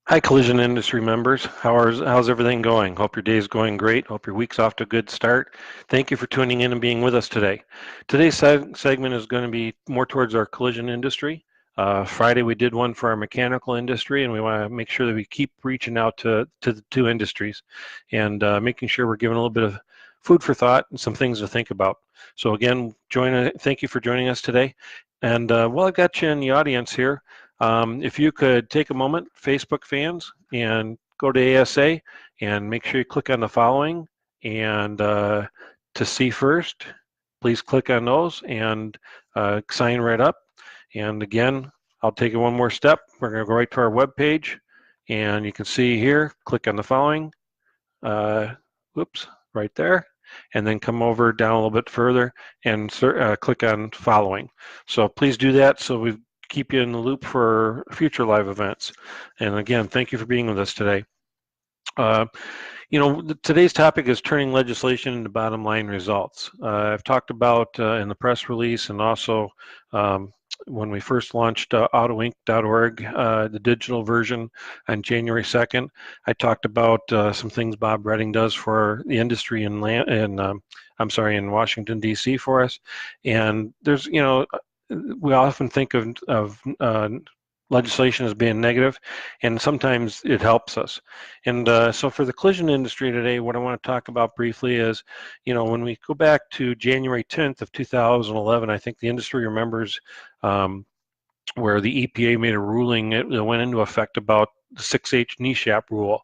Hi, collision industry members. How's everything going? Hope your day's going great. Hope your week's off to a good start. Thank you for tuning in and being with us today. Today's segment is going to be more towards our collision industry. Friday we did one for our mechanical industry, and we want to make sure that we keep reaching out to the two industries and making sure we're giving a little bit of food for thought and some things to think about. So again, thank you for joining us today. And while I've got you in the audience here, if you could take a moment, Facebook fans, and go to ASA and make sure you click on the following and to see first, please click on those and sign right up. And again, I'll take it one more step. We're going to go right to our web page, and you can see here, click on the following. Whoops, right there. And then come over down a little bit further and click on following. So please do that so we keep you in the loop for future live events. And again, thank you for being with us today. Today's topic is turning legislation into bottom line results. I've talked about in the press release and also when we first launched autoinc.org, the digital version on January 2nd, I talked about some things Bob Redding does for the industry in Washington, D.C. for us. And there's, we often think of legislation as being negative, and sometimes it helps us. And so for the collision industry today, what I want to talk about briefly is, when we go back to January 10th of 2011, I think the industry remembers where the EPA made a ruling that went into effect about the 6H NESHAP rule,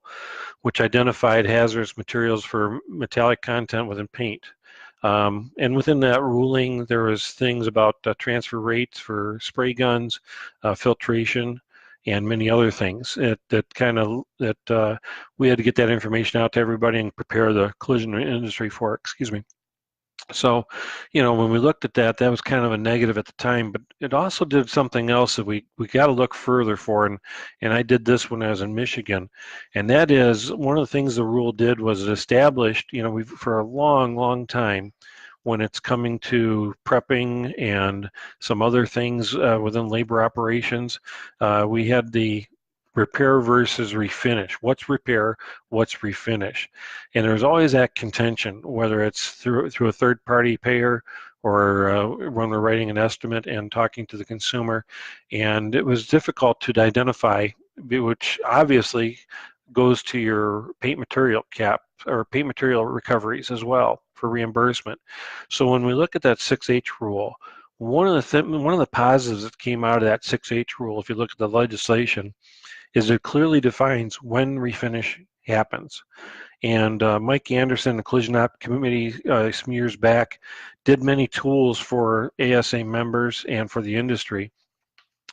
which identified hazardous materials for metallic content within paint. And within that ruling, there was things about transfer rates for spray guns, filtration, and many other things that we had to get that information out to everybody and prepare the collision industry for. Excuse me. So, when we looked at that, that was kind of a negative at the time, but it also did something else that we got to look further for, and I did this when I was in Michigan, and that is one of the things the rule did was it established, we've for a long, long time, when it's coming to prepping and some other things within labor operations, we had the repair versus refinish. What's repair? What's refinish? And there's always that contention, whether it's through a third-party payer or when we're writing an estimate and talking to the consumer. And it was difficult to identify, which obviously goes to your paint material cap or paint material recoveries as well for reimbursement. So when we look at that 6H rule, one of the positives that came out of that 6H rule, if you look at the legislation, is it clearly defines when refinish happens. And Mike Anderson, the Collision Op Committee, some years back, did many tools for ASA members and for the industry.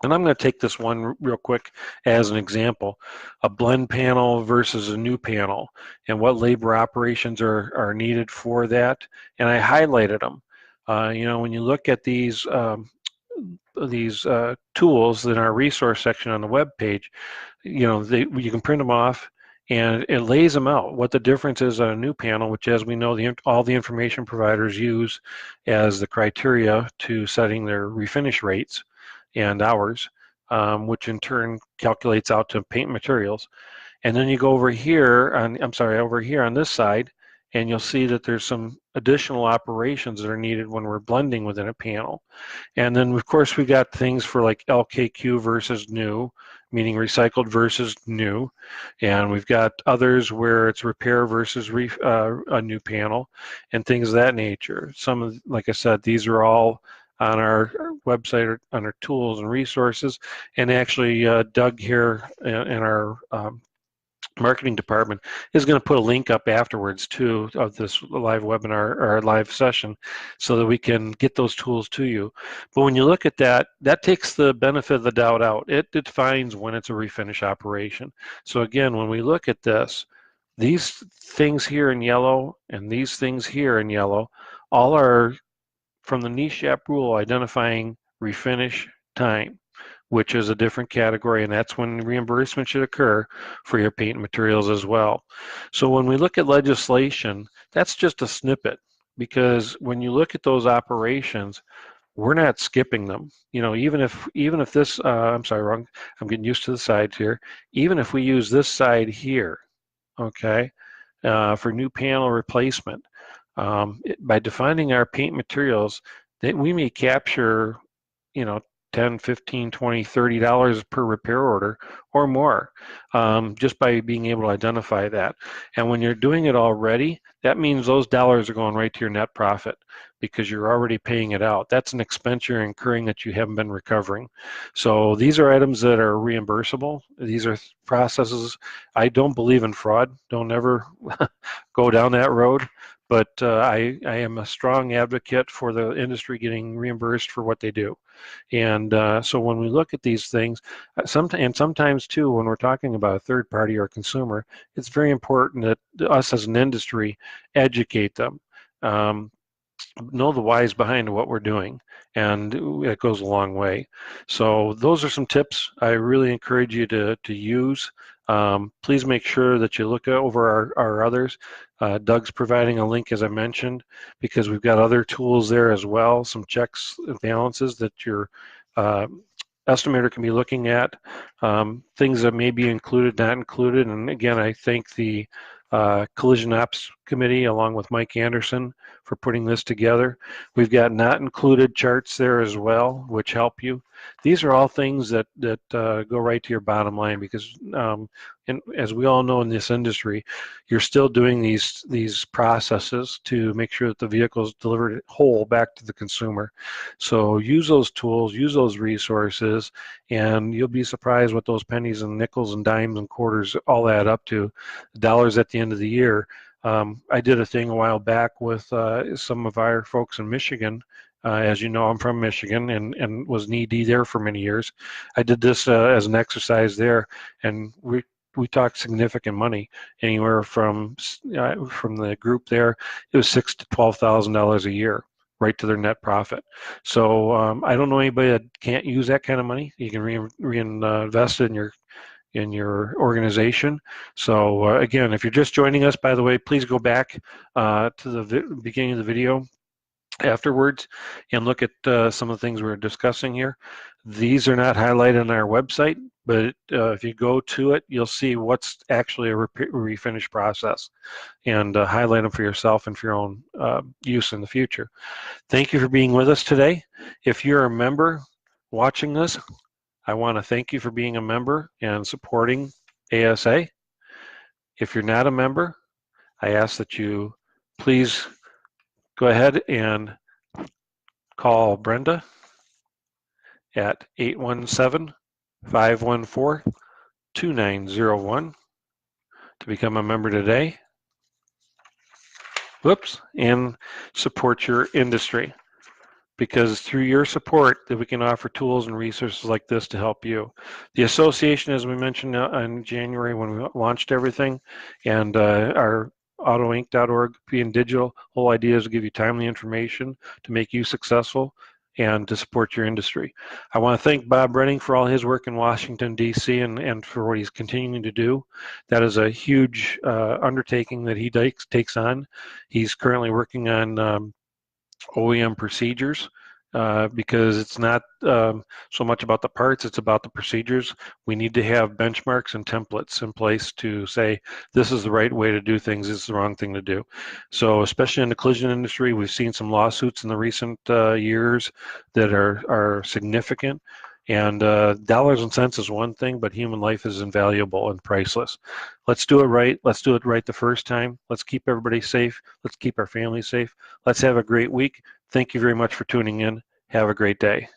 And I'm going to take this one real quick as an example, a blend panel versus a new panel and what labor operations are needed for that. And I highlighted them. When you look at these tools in our resource section on the web page, you can print them off and it lays them out what the difference is on a new panel, which, as we know, all the information providers use as the criteria to setting their refinish rates and hours, which in turn calculates out to paint materials. And then you go over here on this side, and you'll see that there's some additional operations that are needed when we're blending within a panel. And then, of course, we got things for like LKQ versus new, meaning recycled versus new. And we've got others where it's repair versus a new panel and things of that nature. Like I said, these are all on our website or on our tools and resources. And actually, Doug here in our marketing department is going to put a link up afterwards too of this live webinar or live session so that we can get those tools to you. But when you look at that, that takes the benefit of the doubt out. It defines when it's a refinish operation. So again, when we look at this, these things here in yellow and these things here in yellow all are from the NESHAP rule identifying refinish time, which is a different category, and that's when reimbursement should occur for your paint materials as well. So when we look at legislation, that's just a snippet, because when you look at those operations, we're not skipping them. You know, even if this, I'm sorry, wrong. I'm getting used to the sides here. Even if we use this side here, okay, for new panel replacement, by defining our paint materials, that we may capture, you know, 10, 15, 20, $30 per repair order or more, just by being able to identify that. And when you're doing it already, that means those dollars are going right to your net profit because you're already paying it out. That's an expense you're incurring that you haven't been recovering. So these are items that are reimbursable. These are processes. I don't believe in fraud. Don't ever go down that road. But I am a strong advocate for the industry getting reimbursed for what they do. And so when we look at these things, sometimes too, when we're talking about a third party or consumer, it's very important that us as an industry educate them, know the whys behind what we're doing, and it goes a long way. So those are some tips I really encourage you to use. Please make sure that you look over our others. Doug's providing a link, as I mentioned, because we've got other tools there as well, some checks and balances that your estimator can be looking at, things that may be included, not included. And again, I thank the Collision Ops Committee along with Mike Anderson for putting this together. We've got not included charts there as well, which help you. These are all things that go right to your bottom line because, and as we all know in this industry, you're still doing these processes to make sure that the vehicle is delivered whole back to the consumer. So use those tools, use those resources, and you'll be surprised what those pennies and nickels and dimes and quarters all add up to, dollars at the end of the year. I did a thing a while back with some of our folks in Michigan. As you know, I'm from Michigan and was knee-deep there for many years. I did this as an exercise there, and we talked significant money, anywhere from the group there, it was $6,000 to $12,000 a year, right to their net profit. So I don't know anybody that can't use that kind of money. You can reinvest it in your organization. So again, if you're just joining us, by the way, please go back to the beginning of the video afterwards and look at some of the things we're discussing here. These are not highlighted on our website, but if you go to it, you'll see what's actually a refinish process, and highlight them for yourself and for your own use in the future. Thank you for being with us today. If you're a member watching this, I want to thank you for being a member and supporting ASA. If you're not a member, I ask that you please go ahead and call Brenda at 817-514-2901 to become a member today. Whoops, and support your industry, because through your support that we can offer tools and resources like this to help you. The association, as we mentioned in January when we launched everything, and our autoinc.org being digital, whole idea is to give you timely information to make you successful and to support your industry. I want to thank Bob Renning for all his work in Washington, D.C. and for what he's continuing to do. That is a huge undertaking that he takes on. He's currently working on OEM procedures because it's not so much about the parts, it's about the procedures. We need to have benchmarks and templates in place to say this is the right way to do things, this is the wrong thing to do. So especially in the collision industry, we've seen some lawsuits in the recent years that are significant. And dollars and cents is one thing, but human life is invaluable and priceless. Let's do it right. Let's do it right the first time. Let's keep everybody safe. Let's keep our families safe. Let's have a great week. Thank you very much for tuning in. Have a great day.